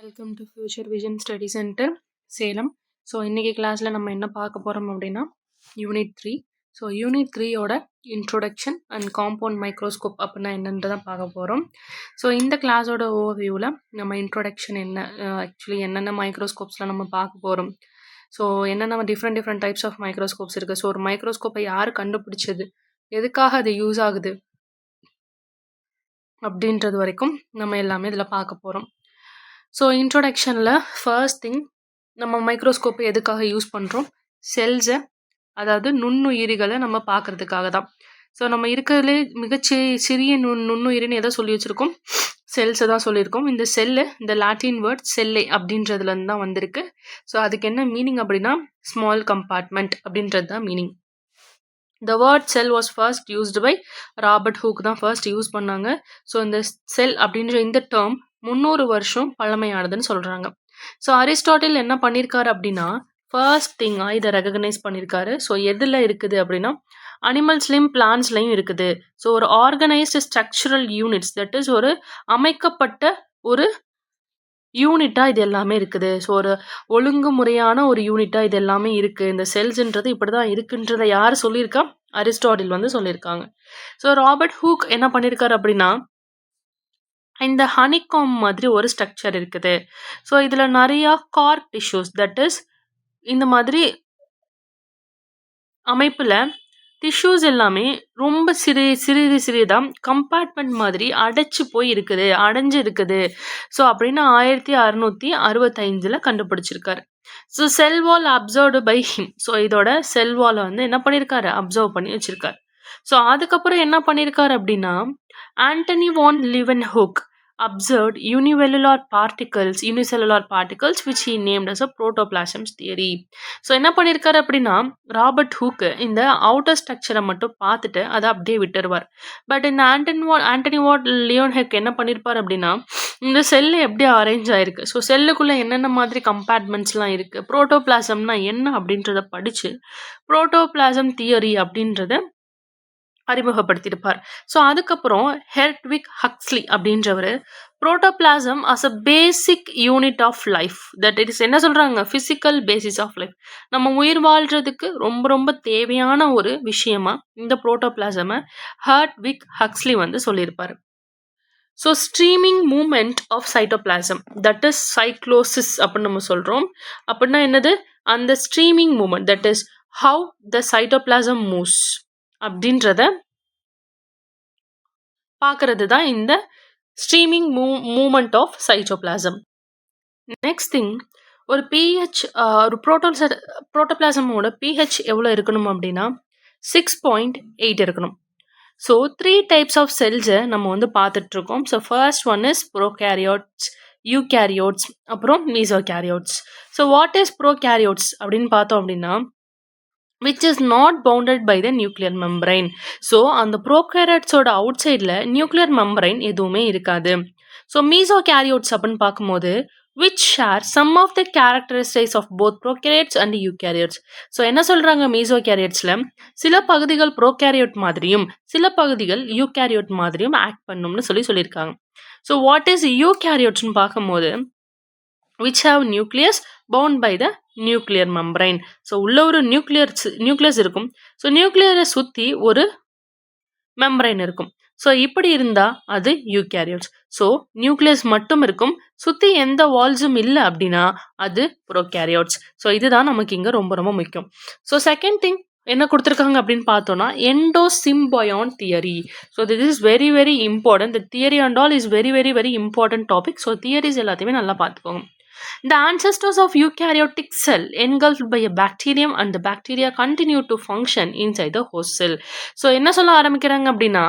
Welcome to future vision study centre Salem. So இன்றைக்கி கிளாஸில் நம்ம என்ன பார்க்க போகிறோம் அப்படின்னா யூனிட் 3. ஸோ யூனிட் 3யோட இன்ட்ரொடக்ஷன் அண்ட் காம்பவுண்ட் மைக்ரோஸ்கோப் அப்படின்னா என்னென்று தான் பார்க்க போகிறோம். ஸோ இந்த கிளாஸோட ஓவர்வியூவில் நம்ம இன்ட்ரொடக்ஷன் என்ன, ஆக்சுவலி என்னென்ன மைக்ரோஸ்கோப்ஸில் நம்ம பார்க்க போகிறோம், ஸோ என்னென்ன டிஃப்ரெண்ட் டைப்ஸ் ஆஃப் மைக்ரோஸ்கோப்ஸ் இருக்குது, ஸோ ஒரு மைக்ரோஸ்கோப்பை யார் கண்டுபிடிச்சது, எதுக்காக அது யூஸ் ஆகுது அப்படின்றது வரைக்கும் நம்ம எல்லாமே இதில் பார்க்க போகிறோம். ஸோ இன்ட்ரொடக்ஷனில் ஃபர்ஸ்ட் திங், நம்ம மைக்ரோஸ்கோப்பை எதுக்காக யூஸ் பண்ணுறோம், செல்ஸை, அதாவது நுண்ணுயிரிகளை நம்ம பார்க்குறதுக்காக தான். ஸோ நம்ம இருக்கிறதுலே சிறிய நுண்ணுயிரின்னு எதை சொல்லி வச்சுருக்கோம், செல்ஸை தான் சொல்லியிருக்கோம். இந்த செல்லு, இந்த லாட்டின் வேர்ட் செல்லே அப்படின்றதுலேருந்து தான் வந்திருக்கு. ஸோ அதுக்கு என்ன மீனிங் அப்படின்னா ஸ்மால் கம்பார்ட்மெண்ட் அப்படின்றது தான் meaning. The word cell was first used by Robert Hooke தான் ஃபர்ஸ்ட் யூஸ் பண்ணாங்க. ஸோ இந்த செல் அப்படின்ற இந்த டேர்ம் 300 வருஷம் பழமையானதுன்னு சொல்கிறாங்க. ஸோ அரிஸ்டாட்டில் என்ன பண்ணியிருக்காரு அப்படின்னா ஃபர்ஸ்ட் திங்காக இதை ரெகக்னைஸ் பண்ணியிருக்காரு. ஸோ எதில் இருக்குது அப்படின்னா அனிமல்ஸ்லையும் பிளான்ஸ்லையும் இருக்குது. ஸோ ஒரு organised structural units, that is ஒரு அமைக்கப்பட்ட ஒரு யூனிட்டாக இது எல்லாமே இருக்குது. ஸோ ஒரு ஒழுங்குமுறையான ஒரு யூனிட்டாக இது எல்லாமே இருக்குது. இந்த செல்ஸ்ன்றது இப்படி தான் இருக்குன்றதை யார் சொல்லியிருக்கா, அரிஸ்டாட்டில் வந்து சொல்லியிருக்காங்க. ஸோ ராபர்ட் ஹூக் என்ன பண்ணியிருக்காரு அப்படின்னா இந்த ஹனிகாம் மாதிரி ஒரு ஸ்ட்ரக்சர் இருக்குது. ஸோ இதில் நிறையா கார்க் டிஷ்யூஸ், தட் இஸ் இந்த மாதிரி அமைப்பில் டிஷ்யூஸ் எல்லாமே ரொம்ப சிறியதாக கம்பார்ட்மெண்ட் மாதிரி அடைஞ்சு இருக்குது. ஸோ அப்படின்னு 1665 கண்டுபிடிச்சிருக்காரு. So cell wall observed by him. So இதோட செல் வாலை வந்து என்ன பண்ணியிருக்காரு, அப்சர்வ் பண்ணி வச்சிருக்காரு. ஸோ அதுக்கப்புறம் என்ன பண்ணியிருக்காரு அப்படின்னா ஆண்டனி வான் லிவன்ஹூக் observed unicellular particles which he named as a protoplasm theory. So என்ன பண்ணியிருக்காரு அப்படின்னா ராபர்ட் ஹூக்கு இந்த அவுட்டர் ஸ்ட்ரக்சரை மட்டும் பார்த்துட்டு அதை அப்படியே விட்டுருவார். பட் இந்த ஆண்டனி வான் லிவன்ஹூக் என்ன பண்ணியிருப்பார் அப்படின்னா இந்த செல்லு எப்படி அரேஞ்ச் ஆயிருக்கு, ஸோ செல்லுக்குள்ளே என்னென்ன மாதிரி கம்பார்ட்மெண்ட்ஸ்லாம் இருக்குது, புரோட்டோபிளாசம்னா என்ன அப்படின்றத படித்து புரோட்டோபிளாசம் தியரி அப்படின்றத அறிமுகப்படுத்தியிருப்பார். ஸோ அதுக்கப்புறம் ஹெர்ட்விக் ஹக்ஸ்லி அப்படின்றவர் protoplasm as a basic unit of life, that is என்ன சொல்கிறாங்க, ஃபிசிக்கல் பேசிஸ் ஆஃப் லைஃப், நம்ம உயிர் வாழ்கிறதுக்கு ரொம்ப தேவையான ஒரு விஷயமா இந்த புரோட்டோபிளாசமை ஹெர்ட்விக் ஹக்ஸ்லி வந்து சொல்லியிருப்பார். So streaming movement of cytoplasm, that is cyclosis அப்படின்னு நம்ம சொல்கிறோம். அப்படின்னா என்னது, அந்த streaming movement, that is how the cytoplasm moves அப்படின்றத பார்க்கறது தான் இந்த streaming movement of cytoplasm. Next thing, ஒரு பிஹெச், ஒரு புரோட்டோபிளாசமோட பிஹெச் எவ்வளோ இருக்கணும் அப்படின்னா 6.8 இருக்கணும். ஸோ 3 டைப்ஸ் ஆஃப் செல்ஸை நம்ம வந்து பார்த்துட்ருக்கோம். So first one is prokaryotes, eukaryotes, அப்புறம் mesokaryotes. So what is prokaryotes அப்படின்னு பார்த்தோம் அப்படின்னா which is not bounded by the nuclear membrane. So அந்த ப்ரோகேரியோட்ஸோட அவுட் சைடில் நியூக்ளியர் மெம்பரைன் எதுவுமே இருக்காது. ஸோ மீசோகேரியோட்ஸ் அப்படின்னு பார்க்கும்போது which share some of the characteristics of both prokaryotes and eukaryotes. So என்ன சொல்கிறாங்க, மீசோகேரியோட்ஸில் சில பகுதிகள் ப்ரோகேரியோட் மாதிரியும் சில பகுதிகள் யூகேரியோட் மாதிரியும் ஆக்ட் பண்ணும்னு சொல்லியிருக்காங்க. ஸோ வாட் இஸ் யூகேரியோட்ஸ்னு பார்க்கும்போது which have nucleus bound by the nuclear membrane. So உள்ள ஒரு நியூக்ளியஸ் இருக்கும். ஸோ நியூக்ளியரை சுற்றி ஒரு மெம்பரைன் இருக்கும். ஸோ இப்படி இருந்தால் அது யூகேரியோட்ஸ். ஸோ நியூக்ளியஸ் மட்டும் இருக்கும், சுற்றி எந்த வால்ஸும் இல்லை அப்படின்னா அது ப்ரோகேரியோட்ஸ். ஸோ இதுதான் நமக்கு இங்கே ரொம்ப முக்கியம். ஸோ செகண்ட் திங் என்ன கொடுத்துருக்காங்க அப்படின்னு பார்த்தோன்னா endosymbiont theory. So this is very important. The theory and all is very important topic. So theories எல்லாத்தையுமே நல்லா பார்த்துக்கோங்க. The ancestors of eukaryotic cell engulfed by a bacterium and the bacteria continue to function inside the host cell. So என்ன சொல்ல ஆரம்பிக்கிறாங்க அப்படின்னா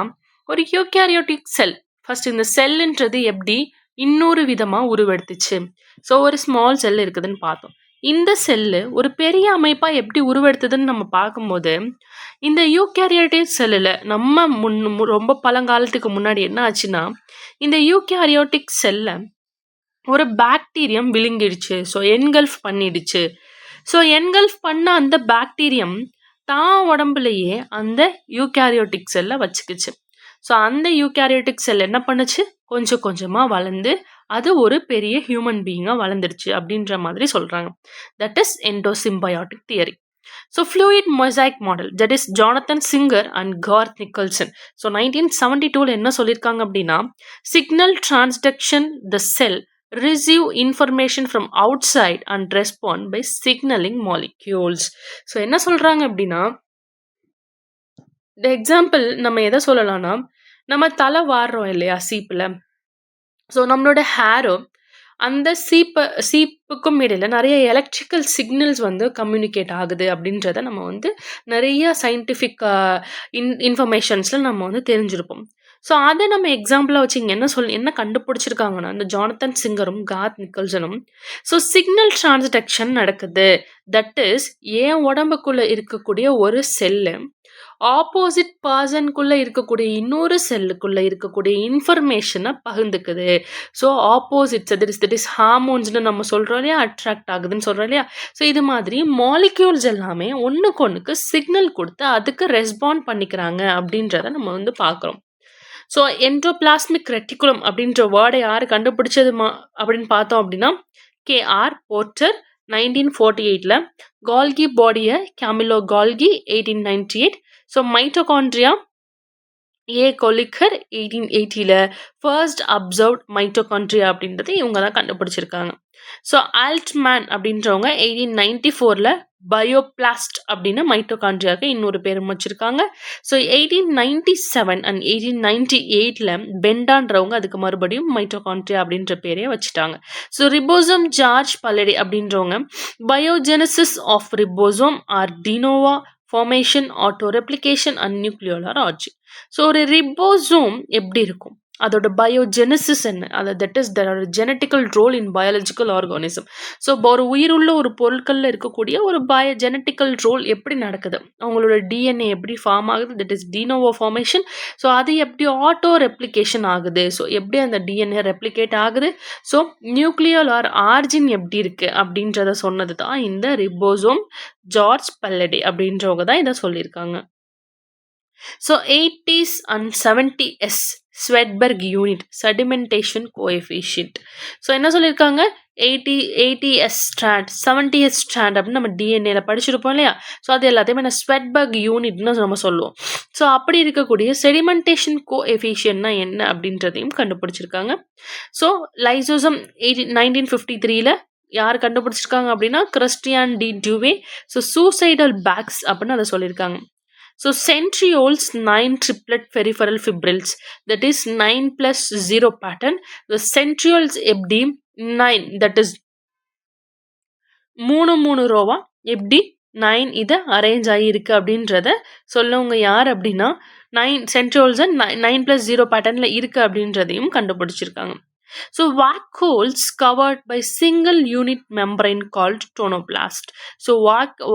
ஒரு eukaryotic செல், first இந்த செல்லுன்றது எப்படி இன்னொரு விதமாக உருவெடுத்துச்சு. ஸோ ஒரு ஸ்மால் செல் இருக்குதுன்னு பார்த்தோம். இந்த செல்லு ஒரு பெரிய அமைப்பாக எப்படி உருவெடுத்ததுன்னு நம்ம பார்க்கும்போது இந்த யூகேரியோட்டிக் செல்லில் நம்ம ரொம்ப பழங்காலத்துக்கு முன்னாடி என்ன ஆச்சுன்னா இந்த யூகேரியோட்டிக் செல்லை ஒரு பாக்டீரியம் விழுங்கிடுச்சு. ஸோ என்கல்ஃப் பண்ணிடுச்சு. ஸோ என்கல்ஃப் பண்ண அந்த பாக்டீரியம் தான் உடம்புலையே அந்த யூகேரியோட்டிக் செல்லை வச்சுக்கிச்சு. ஸோ அந்த யூகேரியோட்டிக் செல் என்ன பண்ணுச்சு, கொஞ்சம் கொஞ்சமாக வளர்ந்து அது ஒரு பெரிய ஹியூமன் பீயிங்காக வளர்ந்துருச்சு அப்படின்ற மாதிரி சொல்கிறாங்க. That is endosymbiotic theory. So fluid mosaic model, that is Jonathan Singer and Garth Nicolson. So 1972 என்ன சொல்லியிருக்காங்க அப்படின்னா, signal transduction the cell receive information from outside and respond by signaling molecules. So என்ன சொல்கிறாங்க அப்படின்னா, இந்த எக்ஸாம்பிள் நம்ம எதை சொல்லலாம்னா, நம்ம தலை வாடுறோம் இல்லையா சீப்பில். ஸோ நம்மளோட ஹேரும் அந்த சீப்புக்கும் இடையில் நிறைய எலக்ட்ரிக்கல் சிக்னல்ஸ் வந்து கம்யூனிகேட் ஆகுது அப்படின்றத நம்ம வந்து நிறைய சயின்டிஃபிக் இன்ஃபர்மேஷன்ஸில் நம்ம வந்து தெரிஞ்சிருப்போம். ஸோ அதை நம்ம எக்ஸாம்பிளாக வச்சு இங்கே என்ன கண்டுபிடிச்சிருக்காங்கன்னா, இந்த ஜானத்தன் சிங்கரும் கார்த் நிக்கல்சனும், ஸோ சிக்னல் டிரான்ஸ்டக்ஷன் நடக்குது. தட் இஸ் என் உடம்புக்குள்ளே இருக்கக்கூடிய ஒரு செல்லு ஆப்போசிட் பர்சனுக்குள்ளே இருக்கக்கூடிய இன்னொரு செல்லுக்குள்ளே இருக்கக்கூடிய இன்ஃபர்மேஷனை பகிர்ந்துக்குது. ஸோ ஆப்போசிட்ஸ் தட் இஸ் ஹார்மோன்ஸ்னு நம்ம சொல்கிறோம் இல்லையா, அட்ராக்ட் ஆகுதுன்னு சொல்கிறோம் இல்லையா. ஸோ இது மாதிரி மாலிக்யூல்ஸ் எல்லாமே ஒன்றுக்கு ஒன்றுக்கு சிக்னல் கொடுத்து அதுக்கு ரெஸ்பாண்ட் பண்ணிக்கிறாங்க அப்படின்றத நம்ம வந்து பார்க்குறோம். ஸோ எண்டோபிளாஸ்மிக் ரெட்டிகுலம் அப்படின்ற வேர்டை யார் கண்டுபிடிச்சது அப்படின்னு பார்த்தோம் அப்படின்னா, கேஆர் போர்ட்டர் 1948, கால்கி பாடியை கேமிலோ கால்கி 1898. ஸோ மைட்டோகாண்ட்ரியா ஏ கொலிக்கர் 1880 ஃபர்ஸ்ட் அப்சர்வ்ட் மைட்டோகாண்ட்ரியா அப்படின்றத இவங்க தான் கண்டுபிடிச்சிருக்காங்க. ஸோ ஆல்ட்மேன் அப்படின்றவங்க 1894 பயோபிளாஸ்ட் அப்படின்னு மைட்டோகாண்ட்ரியாவுக்கு இன்னொரு பேரும் வச்சிருக்காங்க. ஸோ 1897 அண்ட் 1898 பெண்டான்றவங்க அதுக்கு மறுபடியும் மைட்டோகாண்ட்ரியா அப்படின்ற பேரே வச்சுட்டாங்க. ஸோ ரிபோசோம் ஜார்ஜ் பல்லடி அப்படின்றவங்க biogenesis of ribosome or de novo formation auto replication and nucleolar origin. So ஒரு ரிபோசோம் எப்படி இருக்கும், அதோட பயோஜெனசிஸ் என்ன, அது that is that genetical role in biological organism. So ஒரு உயிருள்ள ஒரு பொருட்களில் இருக்கக்கூடிய ஒரு ஜெனட்டிக்கல் ரோல் எப்படி நடக்குது, அவங்களோட டிஎன்ஏ எப்படி ஃபார்ம் ஆகுது, that is de novo formation. So அது எப்படி ஆட்டோ ரெப்ளிகேஷன் ஆகுது, ஸோ எப்படி அந்த டிஎன்ஏ ரெப்ளிகேட் ஆகுது, ஸோ நியூக்ளியோலார் ஆர்ஜின் எப்படி இருக்குது அப்படின்றத சொன்னது தான் இந்த ரிபோசோம் ஜார்ஜ் பல்லடி அப்படின்றவங்க தான் இதை சொல்லியிருக்காங்க. So 80s and 70s Svedberg unit sedimentation coefficient. So என்ன சொல்லியிருக்காங்க, 80s ஸ்ட்ராண்ட் 70s ஸ்ட்ராண்ட் அப்படின்னு நம்ம டிஎன்ஏல படிச்சிருப்போம் இல்லையா. ஸோ அது எல்லாத்தையுமே நான் ஸ்வெட்பர்க் யூனிட்னு நம்ம சொல்லுவோம். ஸோ அப்படி இருக்கக்கூடிய செடிமெண்டேஷன் கோஎஃபிஷியன்ட்னா என்ன அப்படின்றதையும் கண்டுபிடிச்சிருக்காங்க. ஸோ லைசோசம் 1953 யார் கண்டுபிடிச்சிருக்காங்க அப்படின்னா, Christian de Duve. So suicidal bags அப்படின்னு அதை சொல்லியிருக்காங்க. So centrioles 9 triplet peripheral fibrils, that is 9+0 pattern. The centrioles எப்படி 9, that is 3 ரோவா எப்படி 9 இதை அரேஞ்ச் ஆகியிருக்கு அப்படின்றத சொல்லவங்க யார் அப்படின்னா, 9 centrioles 9+0 பேட்டர்னில் இருக்குது அப்படின்றதையும் கண்டுபிடிச்சிருக்காங்க. So vacuoles covered by single unit membrane called tonoplast. So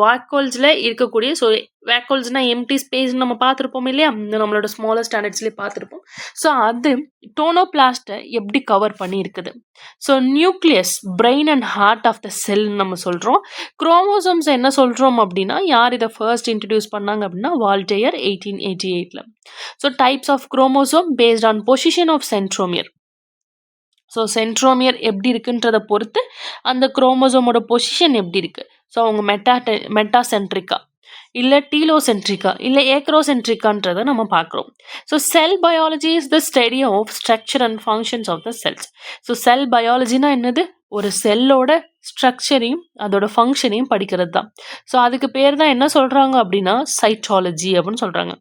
vacuolesல இருக்கக்கூடிய, ஸோ வேக்கோல்ஸ்னால் எம்டி ஸ்பேஸ் நம்ம பார்த்துருப்போம் இல்லையா, நம்மளோட ஸ்மாலர் ஸ்டாண்டர்ட்ஸ்லேயே பார்த்துருப்போம். ஸோ அது டோனோபிளாஸ்ட்டை எப்படி கவர் பண்ணி இருக்குது. So nucleus brain and heart of the cell நம்ம சொல்கிறோம். குரோமோசோம்ஸ் என்ன சொல்கிறோம் அப்படின்னா, யார் இதை ஃபர்ஸ்ட் இன்ட்ரடியூஸ் பண்ணாங்க அப்படின்னா, Waldeyer 1888. So types of chromosome based on position of centromere. So centromere எப்படி இருக்குன்றதை பொறுத்து அந்த குரோமோசோமோட பொசிஷன் எப்படி இருக்குது. ஸோ அவங்க மெட்டாசென்ட்ரிக்கா இல்லை டீலோசென்ட்ரிக்கா இல்லை ஏக்ரோசென்ட்ரிக்கான்றதை நம்ம பார்க்குறோம். So cell biology is the study of structure and functions of the cells. So cell பயாலஜினா என்னது, ஒரு செல்லோட ஸ்ட்ரக்சரையும் அதோட ஃபங்க்ஷனையும் படிக்கிறது தான். ஸோ அதுக்கு பேர் தான் என்ன சொல்கிறாங்க அப்படின்னா சைட்டாலஜி அப்படின்னு சொல்கிறாங்க.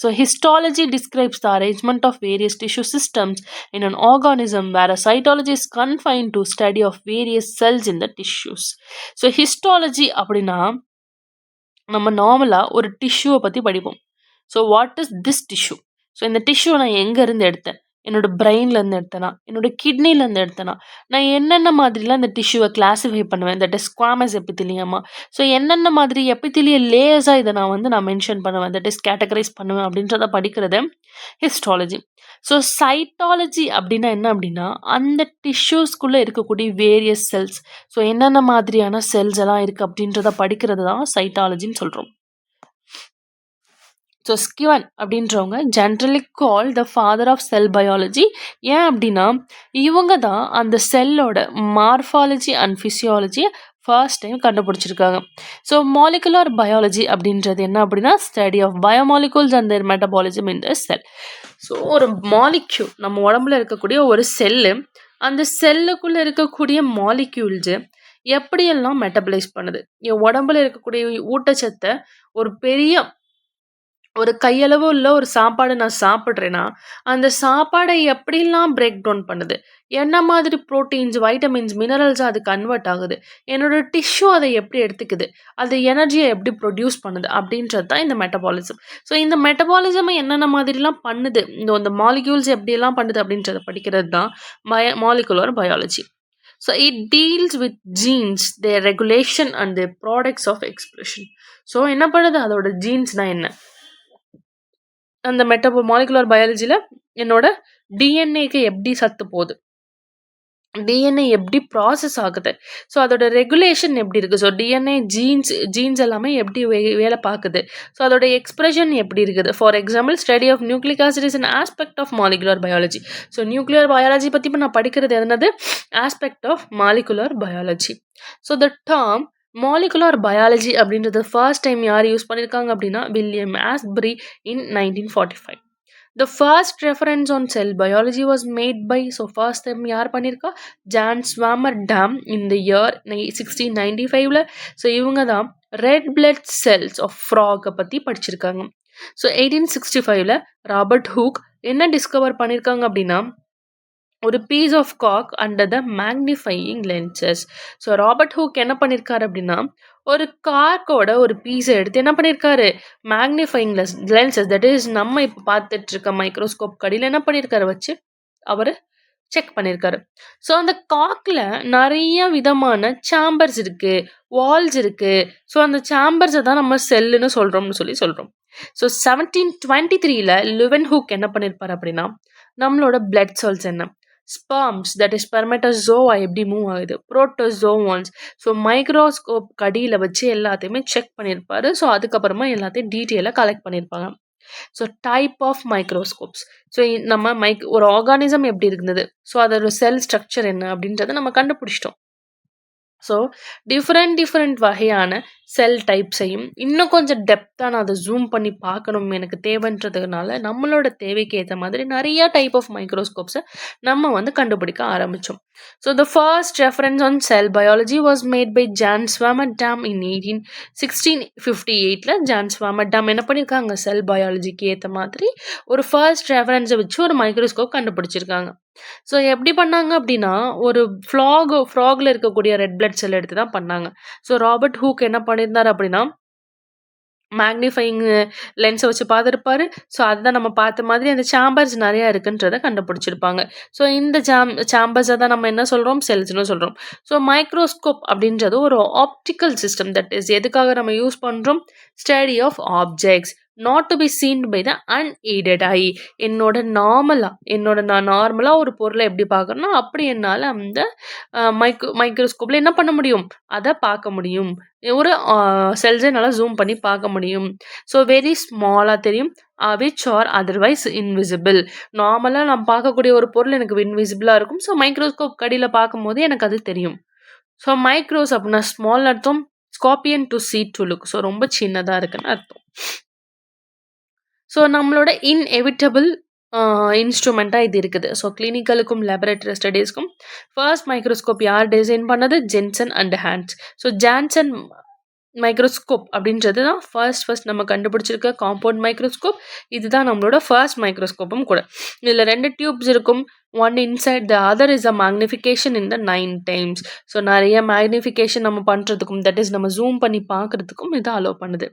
So histology describes the arrangement of various tissue systems in an organism, where a cytology is confined to study of various cells in the tissues. So histology அப்படின்னா நம்ம நார்மலாக ஒரு டிஷ்யூவை பற்றி படிப்போம். So what is this tissue, so இந்த tissue நான் எங்கேருந்து எடுத்தேன், என்னோட பிரெயின்லேருந்து எடுத்தேனா, என்னோட கிட்னிலேருந்து எடுத்தேனா, நான் என்னென்ன மாதிரிலாம் இந்த டிஷ்யூவை கிளாஸிஃபை பண்ணுவேன், தட் இஸ் ஸ்குவாமஸ் எபித்திலியமா. ஸோ என்னென்ன மாதிரி எபித்திலியல் லேயர்ஸாக இதை நான் மென்ஷன் பண்ணுவேன், தட் இஸ் கேட்டகரைஸ் பண்ணுவேன் அப்படின்றத படிக்கிறது ஹிஸ்டாலஜி. ஸோ சைட்டாலஜி அப்படின்னா என்ன அப்படின்னா, அந்த டிஷ்யூஸ்குள்ளே இருக்கக்கூடிய வேரியஸ் செல்ஸ், ஸோ என்னென்ன மாதிரியான செல்ஸ் எல்லாம் இருக்குது அப்படின்றத படிக்கிறது தான் சைட்டாலஜின்னு சொல்கிறோம். ஸோ ஸ்கிவன் அப்படின்றவங்க generally call the father of cell biology. ஏன் அப்படின்னா இவங்க தான் அந்த செல்லோட மார்ஃபாலஜி அண்ட் ஃபிசியாலஜியை ஃபர்ஸ்ட் டைம் கண்டுபிடிச்சிருக்காங்க. ஸோ மாலிகுலர் பயாலஜி அப்படின்றது என்ன அப்படின்னா study of biomolecules and their metabolism in the cell. So ஒரு மாலிக்யூல் நம்ம உடம்புல இருக்கக்கூடிய ஒரு செல்லு, அந்த செல்லுக்குள்ளே இருக்கக்கூடிய மாலிக்யூல்ஸு எப்படியெல்லாம் மெட்டபலைஸ் பண்ணுது, என் உடம்புல இருக்கக்கூடிய ஊட்டச்சத்தை ஒரு கையளவு உள்ள ஒரு சாப்பாடு நான் சாப்பிட்றேன்னா, அந்த சாப்பாடை எப்படிலாம் பிரேக் டவுன் பண்ணுது, என்ன மாதிரி புரோட்டீன்ஸ், வைட்டமின்ஸ், மினரல்ஸா அது கன்வெர்ட் ஆகுது, என்னோட டிஷ்யூ அதை எப்படி எடுத்துக்குது, அது எனர்ஜியை எப்படி ப்ரொடியூஸ் பண்ணுது அப்படின்றது தான் இந்த மெட்டபாலிசம். ஸோ இந்த மெட்டபாலிசமை என்னென்ன மாதிரிலாம் பண்ணுது, இந்த மாலிக்யூல்ஸ் எப்படியெல்லாம் பண்ணுது அப்படின்றத படிக்கிறது தான் molecular biology. So it deals with genes, their regulation and their products of expression. So என்ன பண்ணுது, அதோட ஜீன்ஸ்னால் என்ன, அந்த மாலிகுலர் பயாலஜியில் என்னோட டிஎன்ஏக்கு எப்படி சத்து போகுது, டிஎன்ஏ எப்படி ப்ராசஸ் ஆகுது, ஸோ அதோட ரெகுலேஷன் எப்படி இருக்குது, ஸோ டிஎன்ஏ ஜீன்ஸ் எல்லாமே எப்படி வேலை பார்க்குது, ஸோ அதோட எக்ஸ்பிரஷன் எப்படி இருக்குது. For example study of nucleic acid is an aspect of molecular biology. So nuclear biology பற்றி இப்போ நான் படிக்கிறது என்னது, aspect of molecular biology. So the term molecular biology அப்படின்றது ஃபர்ஸ்ட் டைம் யார் யூஸ் பண்ணியிருக்காங்க அப்படின்னா William Astbury in 1945. The first reference on cell biology was made by, so first time யார் பண்ணியிருக்கா, John Swammerdam in the year 1695ல. So இவங்க தான் red blood cells of ஃப்ராகை பற்றி படிச்சிருக்காங்க. ஸோ 1865ல ராபர்ட் ஹூக் என்ன டிஸ்கவர் பண்ணியிருக்காங்க அப்படின்னா ஒரு பீஸ் ஆஃப் காக் under the magnifying lenses. So Robert Hooke என்ன பண்ணியிருக்காரு அப்படின்னா ஒரு கார்க்கோட ஒரு பீஸை எடுத்து என்ன பண்ணியிருக்காரு, மேக்னிஃபையிங் லென்சஸ், தட் இஸ் நம்ம இப்போ பார்த்துட்டு இருக்க மைக்ரோஸ்கோப் கடியில் என்ன பண்ணியிருக்காரு வச்சு அவர் செக் பண்ணியிருக்காரு. ஸோ அந்த காக்கில் நிறைய விதமான சாம்பர்ஸ் இருக்குது, வால்ஸ் இருக்குது. ஸோ அந்த சாம்பர்ஸை தான் நம்ம செல்லுன்னு சொல்கிறோம்னு சொல்கிறோம். ஸோ 1723ல லுவன் ஹூக் என்ன பண்ணியிருப்பார் அப்படின்னா நம்மளோட பிளட் செல்ஸ் என்ன, ஸ்பெர்ம்ஸ் தட் இஸ் ஸ்பெர்மெட்டோசோவா எப்படி மூவ் ஆகுது, புரோட்டோசோவான்ஸ், ஸோ மைக்ரோஸ்கோப் கடியில் வச்சு எல்லாத்தையுமே செக் பண்ணியிருப்பாரு. ஸோ அதுக்கப்புறமா எல்லாத்தையும் டீட்டெயிலாக கலெக்ட் பண்ணியிருப்பாங்க. So type of microscopes, so நம்ம ஒரு ஆர்கானிசம் எப்படி இருந்தது, ஸோ அதோட செல் ஸ்ட்ரக்சர் என்ன அப்படின்றத நம்ம கண்டுபிடிச்சிட்டோம். ஸோ டிஃப்ரெண்ட் வகையான செல் டைப்ஸையும் இன்னும் கொஞ்சம் டெப்த்தாக நான் அதை ஜூம் பண்ணி பார்க்கணும் எனக்கு தேவைன்றதுனால நம்மளோட தேவைக்கு ஏற்ற மாதிரி நிறைய டைப் ஆஃப் மைக்ரோஸ்கோப்ஸை நம்ம கண்டுபிடிக்க ஆரம்பித்தோம். So the first reference on cell biology was made by John Swammerdam in 1658ல. ஜான் ஸ்வாமர்டாம் என்ன பண்ணியிருக்காங்க, செல் பயாலஜிக்கு ஏற்ற மாதிரி ஒரு ஃபர்ஸ்ட் ரெஃபரன்ஸை வச்சு ஒரு மைக்ரோஸ்கோப் கண்டுபிடிச்சிருக்காங்க. ஸோ எப்படி பண்ணாங்க அப்படின்னா ஒரு ஃப்ராகில் இருக்கக்கூடிய ரெட் பிளட் செல் எடுத்து தான் பண்ணாங்க. ஸோ ராபர்ட் ஹூக் என்ன பண்ணியிருந்தார் அப்படின்னா மேக்னிஃபையிங் லென்ஸை வச்சு பார்த்துருப்பாரு. ஸோ அதுதான் நம்ம பார்த்த மாதிரி அந்த சாம்பர்ஸ் நிறையா இருக்குன்றதை கண்டுபிடிச்சிருப்பாங்க. ஸோ இந்த சாம்பர்ஸை தான் நம்ம என்ன சொல்கிறோம், செல்ஸ்னு சொல்கிறோம். ஸோ மைக்ரோஸ்கோப் அப்படின்றது ஒரு ஆப்டிக்கல் சிஸ்டம், தட் இஸ் எதுக்காக நம்ம யூஸ் பண்ணுறோம், study of objects not to be seen by the unaided eye. நான் நார்மலாக ஒரு பொருளை எப்படி பார்க்கணும்னா அப்படி என்னால் அந்த மைக்ரோஸ்கோப்பில் என்ன பண்ண முடியும், அதை பார்க்க முடியும். ஒரு செல்ஸை நல்லா ஜூம் பண்ணி பார்க்க முடியும். ஸோ வெரி ஸ்மாலாக தெரியும், விச் ஆர் அதர்வைஸ் இன்விசிபிள். நார்மலாக நான் பார்க்கக்கூடிய ஒரு பொருள் எனக்கு இன்விசிபிளாக இருக்கும். ஸோ மைக்ரோஸ்கோப் கடியில் பார்க்கும்போது எனக்கு அது தெரியும். ஸோ மைக்ரோஸ் அப்படின்னா ஸ்மால் அர்த்தம், scorpion to see to look, so ரொம்ப சின்னதாக இருக்குன்னு அர்த்தம். ஸோ நம்மளோட இன்எவிட்டபிள் இன்ஸ்ட்ருமெண்ட்டாக இது இருக்குது. ஸோ கிளினிக்கலுக்கும் லேபரேட்டரி ஸ்டடீஸ்க்கும் ஃபர்ஸ்ட் மைக்ரோஸ்கோப் யார் டிசைன் பண்ணது, Janssen and Hans. So Janssen microscope அப்படின்றது தான் ஃபர்ஸ்ட் நம்ம கண்டுபிடிச்சிருக்க காம்பவுண்ட் மைக்ரோஸ்கோப். இதுதான் நம்மளோட ஃபர்ஸ்ட் மைக்ரோஸ்கோப்பும் கூட. இதில் 2 டியூப்ஸ் இருக்கும், one inside the other is a magnification in the 9 times. So நிறைய மேக்னிஃபிகேஷன் நம்ம பண்ணுறதுக்கும், தட் இஸ் நம்ம ஜூம் பண்ணி பார்க்குறதுக்கும் இதை அலோவ் பண்ணுது.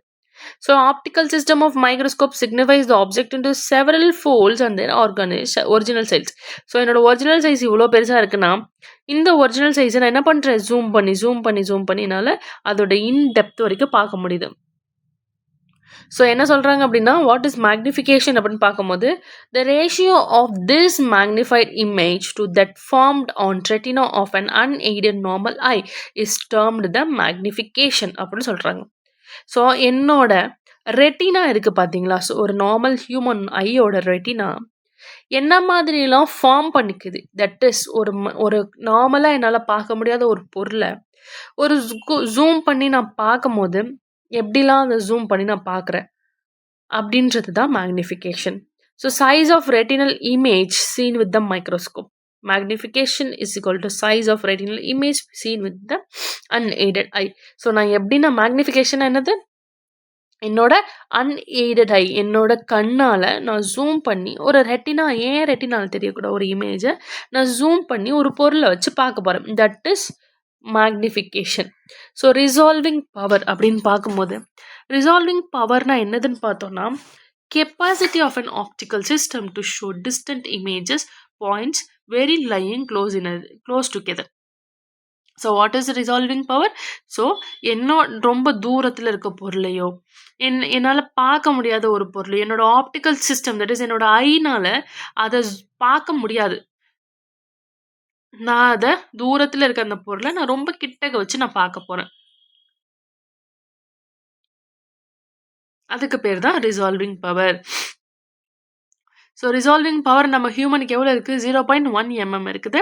So optical system of microscope signifies the object into several folds and their original size. So என்னோட original size இவ்வளோ பெருசாக இருக்குன்னா இந்த ஒரிஜினல் சைஸை நான் என்ன பண்ணுறேன், ஜூம் பண்ணினால அதோட இன்டெப்த் வரைக்கும் பார்க்க முடியுது. ஸோ என்ன சொல்கிறாங்க அப்படின்னா வாட் இஸ் மேக்னிஃபிகேஷன் அப்படின்னு பார்க்கும்போது the ratio of this magnified image to that formed on retina of an unaided normal eye is termed the magnification அப்படின்னு சொல்கிறாங்க. ஸோ என்னோட ரெட்டினா இருக்கு பார்த்தீங்களா? ஸோ ஒரு நார்மல் ஹியூமன் ஐயோட ரெட்டினா என்ன மாதிரிலாம் ஃபார்ம் பண்ணிக்குது. தட் இஸ் ஒரு நார்மலா என்னால பார்க்க முடியாத ஒரு பொருள, ஒரு ஜூம் பண்ணி நான் பார்க்கும்போது, எப்படிலாம் அத ஜூம் பண்ணி நான் பார்க்குறேன். அப்படின்றது தான் magnification. So size of retinal image seen with the microscope. Magnification is equal to size of retinal image seen with the unaided eye. So நான் எப்படின்னா மேக்னிஃபிகேஷன் என்னது? என்னோட அன்எய்டட் ஐ என்னோட கண்ணால நான் ஜூம் பண்ணி ஒரு ரெட்டினா ஏன் ரெட்டினால தெரியக்கூடாது ஒரு இமேஜை நான் ஜூம் பண்ணி ஒரு பொருளை வச்சு பார்க்க போறேன். That is magnification. So resolving power அப்படின்னு பார்க்கும்போது ரிசால்விங் பவர்னா என்னதுன்னு பார்த்தோம்னா capacity of an optical system to show distant images points very lying close together. So what is resolving power? So ரொம்ப தூரத்தில் இருக்க பொருளையோ என்னால் பார்க்க முடியாத ஒரு பொருள் என்னோட ஆப்டிக்கல் சிஸ்டம் தட் இஸ் என்னோட ஐனால அதை பார்க்க முடியாது. நான் அதை தூரத்தில் இருக்க அந்த பொருளை நான் ரொம்ப கிட்டக்க வச்சு நான் பார்க்க போறேன். அதுக்கு பேர் தான் resolving power. So resolving power நம்ம ஹியூமனுக்கு எவ்வளோ இருக்குது? 0.1 mm இருக்குது.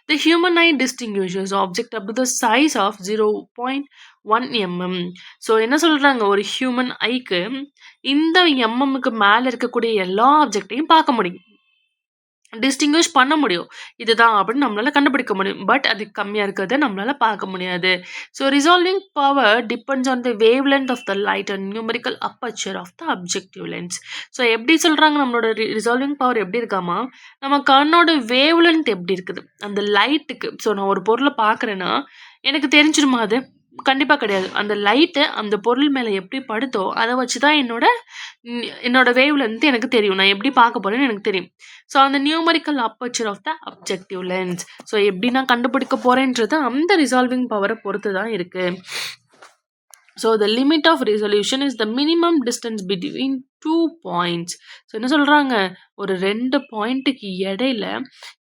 The human eye distinguishes object up to the size of 0.1 mm. So என்ன சொல்றாங்க? ஒரு ஹியூமன் ஐக்கு இந்த எம்எம்க்கு மேலே இருக்கக்கூடிய எல்லா ஆப்ஜெக்டையும் பார்க்க முடியும், டிஸ்டிங்விஷ் பண்ண முடியும். இதுதான் அப்படின்னு நம்மளால கண்டுபிடிக்க முடியும். பட் அது கம்மியாக இருக்கிறத நம்மளால பார்க்க முடியாது. So resolving power depends on the wavelength of the light and numerical aperture of the objective lens. So எப்படி சொல்கிறாங்க? நம்மளோட ரிசால்விங் பவர் எப்படி இருக்காமா, நம்ம கண்ணோட வேவ் லென்த் எப்படி இருக்குது அந்த லைட்டுக்கு. ஸோ நான் ஒரு பொருளை பார்க்குறேன்னா எனக்கு தெரிஞ்சிருமா? அது கண்டிப்பாக கிடையாது. அந்த லைட்டு அந்த பொருள் மேலே எப்படி படுத்தோ அதை வச்சு தான் என்னோட வேவ் லென்த் எனக்கு தெரியும். நான் எப்படி பார்க்க போறேன்னு எனக்கு தெரியும். ஸோ அந்த numerical aperture of the objective lens. So எப்படி நான் கண்டுபிடிக்க போறேன்றது அந்த ரிசால்விங் பவரை பொறுத்து தான் இருக்கு. So the limit of resolution is the minimum distance between 2 points. So என்ன சொல்கிறாங்க? ஒரு 2 பாயிண்ட்டுக்கு இடையில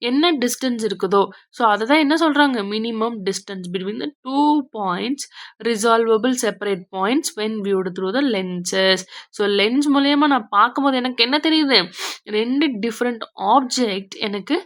என்ன டிஸ்டன்ஸ் இருக்குதோ ஸோ அதை தான் என்ன சொல்கிறாங்க? Minimum distance between the 2 points resolvable separate points when viewed through the lenses. So lens மூலயமா நான் பார்க்கும்போது எனக்கு என்ன தெரியுது? 2 டிஃப்ரெண்ட் ஆப்ஜெக்ட் எனக்கு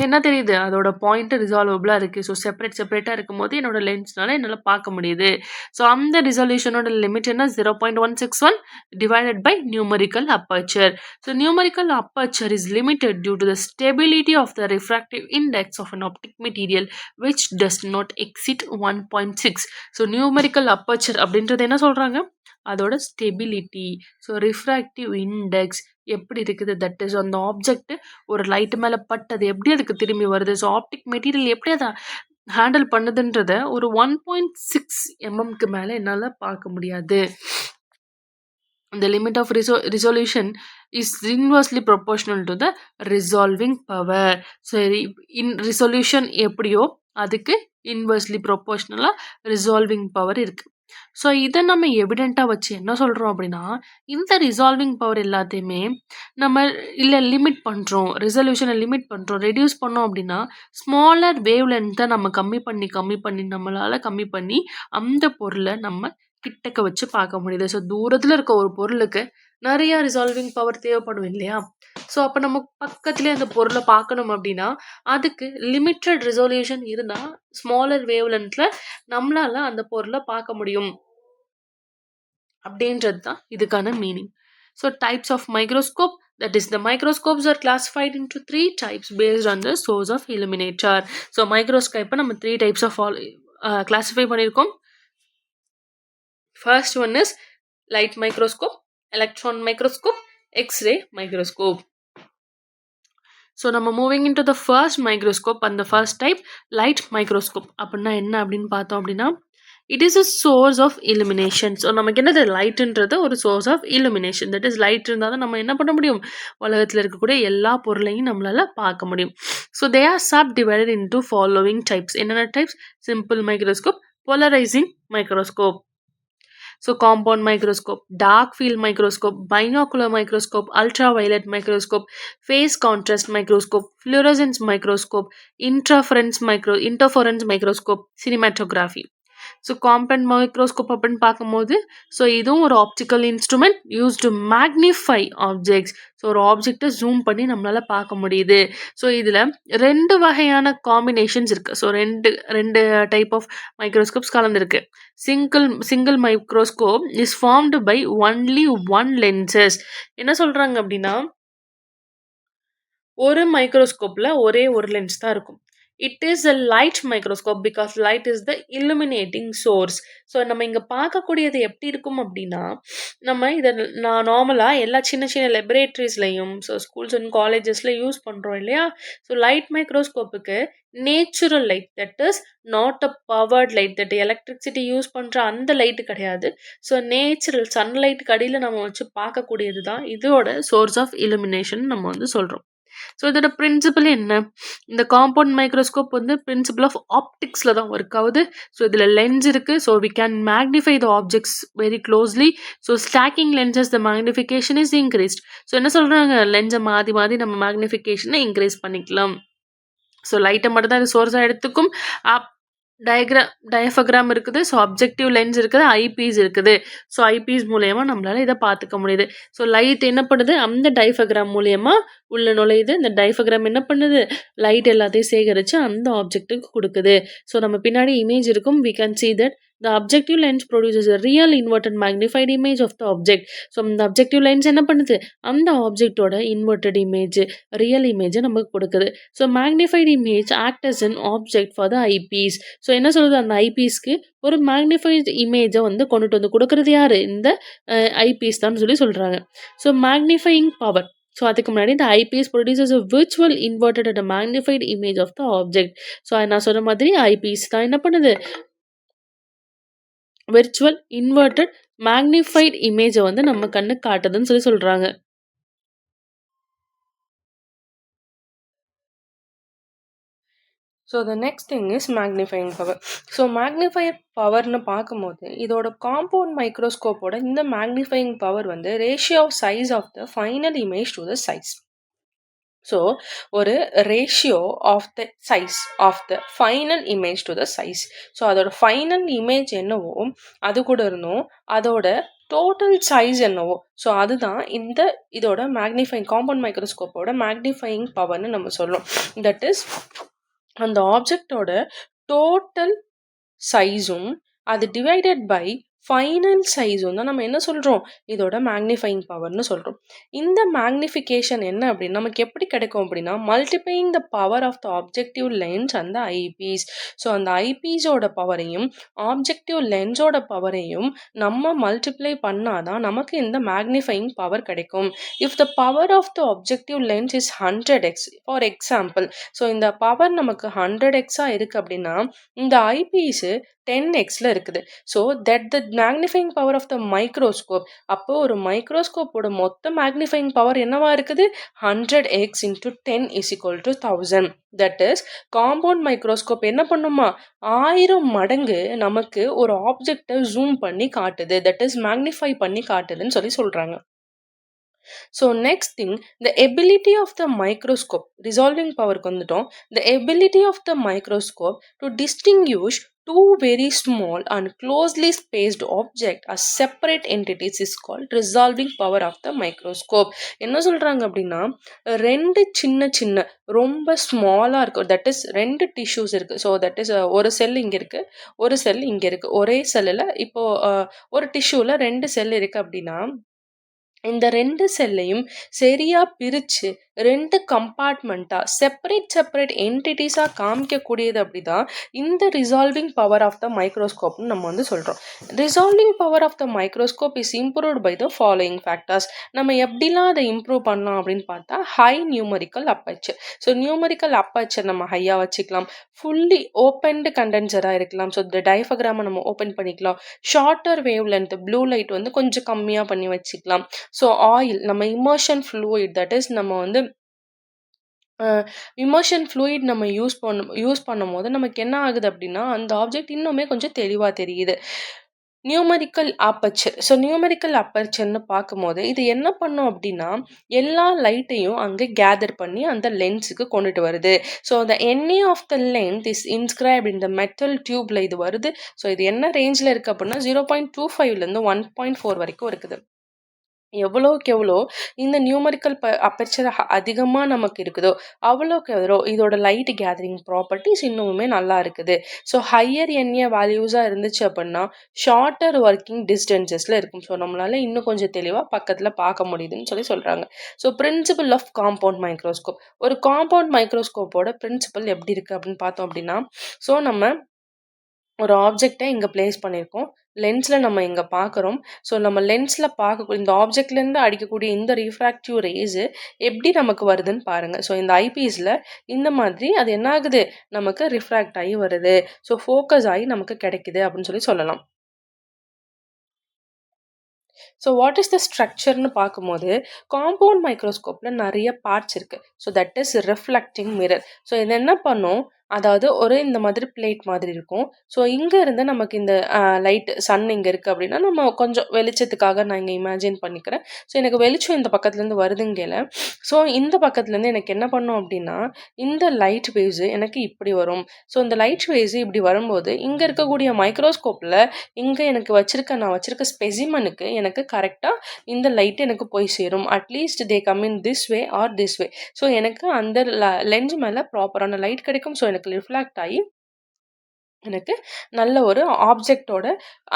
என்ன தெரியுது? அதோட பாயிண்ட் ரிசால்வபிளாக இருக்குது. ஸோ செப்பரேட்டாக இருக்கும்போது என்னோட லென்ஸ்னால என்னால் பார்க்க முடியுது. ஸோ அந்த ரிசல்யூஷனோட லிமிட் என்ன? 0.161 divided by numerical aperture. So numerical aperture is limited due to the stability of the refractive index of an optic material which does not exceed 1.6. So numerical aperture அப்படின்றது என்ன சொல்கிறாங்க? அதோட ஸ்டெபிலிட்டி. ஸோ ரிஃப்ராக்டிவ் இண்டெக்ஸ் எப்படி இருக்குது, that is அந்த object ஒரு light மேலே பட்டது எப்படி அதுக்கு திரும்பி வருது, ஸோ ஆப்டிக் மெட்டீரியல் எப்படி அதை ஹேண்டில் பண்ணுதுன்றத ஒரு 1.6 mm மேலே என்னால் பார்க்க முடியாது. The limit of resolution is inversely proportional to the resolving power. சரி, resolution எப்படியோ அதுக்கு இன்வெர்ஸ்லி ப்ரொபோர்ஷனலாக ரிசால்விங் பவர் இருக்குது. ஸோ இதை நம்ம எவிடெண்ட்டாக வச்சு என்ன சொல்கிறோம் அப்படின்னா இந்த ரிசால்விங் பவர் எல்லாத்தையுமே நம்ம லிமிட் பண்ணுறோம், ரெசல்யூஷனை லிமிட் பண்ணுறோம், ரெடியூஸ் பண்ணோம் அப்படின்னா ஸ்மாலர் வேவ் லென்த்தை நம்ம கம்மி பண்ணி நம்மளால் கம்மி பண்ணி அந்த பொருளை நம்ம கிட்டக்க வச்சு பார்க்க முடியுது. ஸோ தூரத்தில் இருக்க ஒரு பொருளுக்கு நிறைய ரிசால்விங் பவர் தேவைப்படும் இல்லையா? ஸோ அப்போ நம்ம பக்கத்துலேயே அந்த பொருளை பார்க்கணும் அப்படின்னா அதுக்கு லிமிட்டட் ரெசல்யூஷன் இருந்தால் ஸ்மாலர் வேவ் லென்த்தில் நம்மளால் அந்த பொருளை பார்க்க முடியும் அப்படின்றது தான் இதுக்கான meaning. So types of microscope, that is the microscopes are classified into 3 types based on the source of illuminator. So மைக்ரோஸ்கோப்பை நம்ம 3 types of classify பண்ணியிருக்கோம். First one is light microscope, electron microscope, X-ray microscope. So நம்ம moving into the first microscope. அந்த first type light microscope. அப்படின்னா என்ன அப்படின்னு பார்த்தோம் அப்படின்னா it is a source of illumination. So நமக்கு என்னது? லைட்டுன்றது ஒரு source of illumination. That is light இருந்தால் தான் நம்ம என்ன பண்ண முடியும்? உலகத்தில் இருக்கக்கூடிய எல்லா பொருளையும் நம்மளால் பார்க்க முடியும். So they are subdivided into following types. என்னென்ன types? Simple microscope, polarising microscope, so compound microscope, dark field microscope, binocular microscope, ultraviolet microscope, phase contrast microscope, fluorescence microscope, interference microscope, cinematography. So compound microscope அப்படின்னு பார்க்கும்போது so இதுவும் ஒரு optical instrument use to magnify objects. So ஒரு ஆப்ஜெக்டை zoom பண்ணி நம்மளால பார்க்க முடியுது. ஸோ இதில் 2 வகையான காம்பினேஷன்ஸ் இருக்குது. ஸோ ரெண்டு ரெண்டு டைப் ஆஃப் மைக்ரோஸ்கோப்ஸ் கலந்துருக்கு. Single microscope is formed by only one lenses. என்ன சொல்கிறாங்க அப்படின்னா ஒரு மைக்ரோஸ்கோப்பில் ஒரே ஒரு லென்ஸ் தான் இருக்கும். It is a light microscope because light is the illuminating source. So நம்ம இங்கே பார்க்கக்கூடியது எப்படி இருக்கும் அப்படின்னா நம்ம இதை நான் நார்மலாக எல்லா சின்ன சின்ன லெபரேட்டரிஸ்லையும் ஸோ ஸ்கூல்ஸ் அண்ட் காலேஜஸில் யூஸ் பண்ணுறோம் இல்லையா. ஸோ லைட் மைக்ரோஸ்கோப்புக்கு natural light, that is not a powered light, that electricity use பண்ணுற அந்த லைட்டு கிடையாது. ஸோ நேச்சுரல் சன்லைட்டுக்கு அடியில் நம்ம வச்சு பார்க்கக்கூடியது தான் இதோட சோர்ஸ் ஆஃப் illumination நம்ம வந்து சொல்கிறோம். ஸோ இதோட பிரின்சிபல் என்ன? இந்த காம்பவுண்ட் மைக்ரோஸ்கோப் வந்து பிரின்சிபல் ஆஃப் ஆப்டிக்ஸில் தான் ஒர்க் ஆகுது. ஸோ இதில் லென்ஸ் இருக்குது. So we can magnify the objects very closely. So stacking lenses the magnification is increased. So என்ன சொல்கிறாங்க, லென்ஸை மாற்றி மாற்றி நம்ம மேக்னிஃபிகேஷனை இன்க்ரீஸ் பண்ணிக்கலாம். ஸோ லைட்டை மட்டும் தான் இது சோர்ஸாக எடுத்துக்கும். டயஃபக்ராம் இருக்குது. ஸோ அப்ஜெக்டிவ் லென்ஸ் இருக்குது, ஐபீஸ் இருக்குது. ஸோ ஐபீஸ் மூலயமா நம்மளால இதை பார்த்துக்க முடியுது. ஸோ லைட் என்ன பண்ணுது, அந்த டயஃபக்ராம் மூலயமா உள்ள நுழையுது. இந்த டயஃபக்ராம் என்ன பண்ணுது, லைட் எல்லாத்தையும் சேகரித்து அந்த ஆப்ஜெக்ட்டுக்கு கொடுக்குது. ஸோ நம்ம பின்னாடி இமேஜ் இருக்கும். we can see that the objective lens produces a real inverted magnified image of the object. So இந்த அப்ஜெக்டிவ் லென்ஸ் என்ன பண்ணுது, அந்த ஆப்ஜெக்டோட இன்வெர்டட் இமேஜ், ரியல் இமேஜை நமக்கு கொடுக்குது. So magnified image act as an object for the eyepiece. So என்ன சொல்லுது, அந்த ஐபீஸ்க்கு ஒரு மேக்னிஃபைட் இமேஜை வந்து கொண்டுட்டு வந்து கொடுக்குறது யார், இந்த ஐபீஸ் தான் சொல்கிறாங்க. So magnifying power. ஸோ அதுக்கு முன்னாடி இந்த eyepiece produces a virtual inverted and a magnified image of the object. So நான் சொன்ன மாதிரி ஐபீஸ் தான் என்ன பண்ணுது, விர்ச்சுவல் இன்வெர்டட் மேக்னிஃபைட் இமேஜை வந்து நம்ம கண்ணு காட்டுதுன்னு சொல்கிறாங்க. So the next thing is magnifying power. So magnifier பவர்னு பார்க்கும்போது இதோட காம்பவுண்ட் மைக்ரோஸ்கோப்போட இந்த மேக்னிஃபையிங் பவர் வந்து ratio of size of the final image to the size. So ஒரு ratio of the size of the final image to the size. So அதோட final image என்னவோ அது கூட இருந்தும் அதோட டோட்டல் சைஸ் என்னவோ, ஸோ அதுதான் இதோட மேக்னிஃபைங் காம்பவுண்ட் மைக்ரோஸ்கோப்போட மேக்னிஃபையிங் பவர்னு நம்ம சொல்கிறோம். தட் இஸ் அந்த ஆப்ஜெக்டோட டோட்டல் சைஸும் அது டிவைடட் பை ஃபைனல் சைஸும் தான் நம்ம என்ன சொல்கிறோம், இதோட மேக்னிஃபையிங் பவர்னு சொல்கிறோம். இந்த மேக்னிஃபிகேஷன் என்ன அப்படின்னு நமக்கு எப்படி கிடைக்கும் அப்படின்னா, multiplying the power of the objective lens அந்த ஐபீஸ். ஸோ அந்த ஐபீஸோட பவரையும் ஆப்ஜெக்டிவ் லென்ஸோட பவரையும் நம்ம மல்டிப்ளை பண்ணாதான் நமக்கு இந்த மேக்னிஃபையிங் பவர் கிடைக்கும். If the power of the objective lens is 100x for example, so இந்த பவர் நமக்கு 100xாக இருக்குது அப்படின்னா இந்த ஐபீஸு 10xல இருக்குது. So that the magnifying power of the microscope. அப்போ ஒரு மைக்ரோஸ்கோப்போட மொத்த மேக்னிஃபையிங் பவர் என்னவா இருக்குது, 100x into 10 is equal to 1000. That is compound microscope என்ன பண்ணுமா, 1000 மடங்கு நமக்கு ஒரு ஆப்ஜெக்டை ஜூம் பண்ணி காட்டுது, தட் இஸ் மேக்னிஃபை பண்ணி காட்டுதுன்னு சொல்கிறாங்க. So next thing, the ability of the microscope, resolving பவருக்கு வந்துட்டோம். The ability of the microscope to distinguish two very small and closely spaced object as separate entities is called resolving power of the microscope. என்ன சொல்கிறாங்க அப்படின்னா, ரெண்டு சின்ன சின்ன ரொம்ப ஸ்மாலாக இருக்கும், தட் இஸ் ரெண்டு டிஷ்யூஸ் இருக்குது. ஸோ தட் இஸ் ஒரு செல் இங்கே இருக்குது, ஒரு செல் இங்கே இருக்குது. ஒரே செல்லில் இப்போது ஒரு டிஷ்யூவில் ரெண்டு செல் இருக்குது அப்படின்னா இந்த ரெண்டு செல்லையும் சரியாக பிரித்து ரெண்டு கம்பார்ட்மெண்ட்டாக செப்பரேட் என்டிட்டிஸாக காமிக்கக்கூடியது அப்படி தான் இந்த ரிசால்விங் பவர் ஆஃப் த மைக்ரோஸ்கோப்னு நம்ம வந்து சொல்கிறோம். Resolving power of the microscope is improved by the following factors. நம்ம எப்படிலாம் அதை இம்ப்ரூவ் பண்ணலாம் அப்படின்னு பார்த்தா, high numerical aperture. So numerical aperture நம்ம ஹையாக வச்சுக்கலாம். ஃபுல்லி ஓப்பன்டு கண்டென்சராக இருக்கலாம். ஸோ இந்த டயஃபக்ராமை நம்ம ஓப்பன் பண்ணிக்கலாம். Shorter wave length blue light வந்து கொஞ்சம் கம்மியாக பண்ணி வச்சுக்கலாம். ஸோ ஆயில் நம்ம இமர்ஷன் ஃப்ளூயிட், தட் இஸ் நம்ம வந்து இமர்ஷன் ஃப்ளூயிட் நம்ம யூஸ் பண்ணும் போது நமக்கு என்ன ஆகுது அப்படின்னா அந்த ஆப்ஜெக்ட் இன்னுமே கொஞ்சம் தெளிவாக தெரியுது. Numerical aperture. ஸோ நியூமெரிக்கல் அப்பர்ச்சர்ன்னு பார்க்கும்போது, இது என்ன பண்ணும் அப்டின்னா, எல்லா லைட்டையும் அங்க கேதர் பண்ணி அந்த லென்ஸுக்கு கொண்டுட்டு வருது. So the NA of the length is inscribed in the metal டியூப்ல இது வருது. ஸோ இது என்ன ரேஞ்ச்ல இருக்கு அப்டின்னா 0.25லேருந்து 1.4 வரைக்கும் இருக்குது. எவ்வளோக்கு எவ்வளோ இந்த நியூமெரிக்கல் அப்பர்ச்சர் அதிகமா நமக்கு இருக்குதோ, அவ்வளோக்கு எவ்வளோ இதோட லைட் கேதரிங் ப்ராப்பர்ட்டீஸ் இன்னுமுமே நல்லா இருக்குது. ஸோ ஹையர் என்ஏ வேல்யூஸா இருந்துச்சு அப்டின்னா, ஷார்ட்டர் ஒர்க்கிங் டிஸ்டன்சஸ்ல இருக்கும். ஸோ நம்மளால இன்னும் கொஞ்சம் தெளிவா பக்கத்துல பார்க்க முடியுதுன்னு சொல்றாங்க. So principle of compound microscope. ஒரு காம்பவுண்ட் மைக்ரோஸ்கோப்போட பிரின்சிபல் எப்படி இருக்கு அப்படின்னு பார்த்தோம் அப்படின்னா, ஸோ நம்ம ஒரு ஆப்ஜெக்ட்டை இங்க பிளேஸ் பண்ணியிருக்கோம். லென்ஸ்ல நம்ம இங்க பார்க்குறோம். ஸோ நம்ம லென்ஸ்ல பார்க்கக்கூடிய இந்த ஆப்ஜெக்ட்லேருந்து அடிக்கக்கூடிய இந்த ரிஃப்ராக்டிவ் ரேஸ் எப்படி நமக்கு வருதுன்னு பாருங்க. ஸோ இந்த ஐபீஸ்ல இந்த மாதிரி அது என்ன ஆகுது? நமக்கு ரிஃப்ராக்ட் ஆகி வருது. ஸோ ஃபோக்கஸ் ஆகி நமக்கு கிடைக்குது அப்படின்னு சொல்லலாம். ஸோ வாட் இஸ் த ஸ்ட்ரக்சர்னு பார்க்கும்போது, காம்பவுண்ட் மைக்ரோஸ்கோப்ல நிறைய பார்ட்ஸ் இருக்கு. So that is reflecting mirror. So இது என்ன பண்ணும்? அதாவது ஒரு இந்த மாதிரி பிளேட் மாதிரி இருக்கும். ஸோ இங்க இருந்து நமக்கு இந்த லைட் சன் இங்க இருக்கு அப்படின்னா, நம்ம கொஞ்சம் வெளிச்சத்துக்காக நான் இங்க இமேஜின் பண்ணிக்கிறேன். ஸோ எனக்கு வெளிச்சம் இந்த பக்கத்துலேருந்து வருதுங்கல, ஸோ இந்த பக்கத்துலேருந்து எனக்கு என்ன பண்ணும் அப்படின்னா, இந்த லைட் வேவ்ஸ் எனக்கு இப்படி வரும். ஸோ இந்த லைட் வேவ்ஸ் இப்படி வரும்போது, இங்க இருக்கக்கூடிய மைக்ரோஸ்கோப்ல இங்க நான் வச்சிருக்க ஸ்பெசிமனுக்கு எனக்கு கரெக்டா இந்த லைட் எனக்கு போய் சேரும். At least they come in this way or this way. So எனக்கு அந்த லென்ஸ் மேல ப்ராப்பரான லைட் கிடைக்கும். ஸோ எனக்கு ரிஃப்ளெக்ட் ஆகி எனக்கு நல்ல ஒரு ஆப்ஜெக்ட்டோட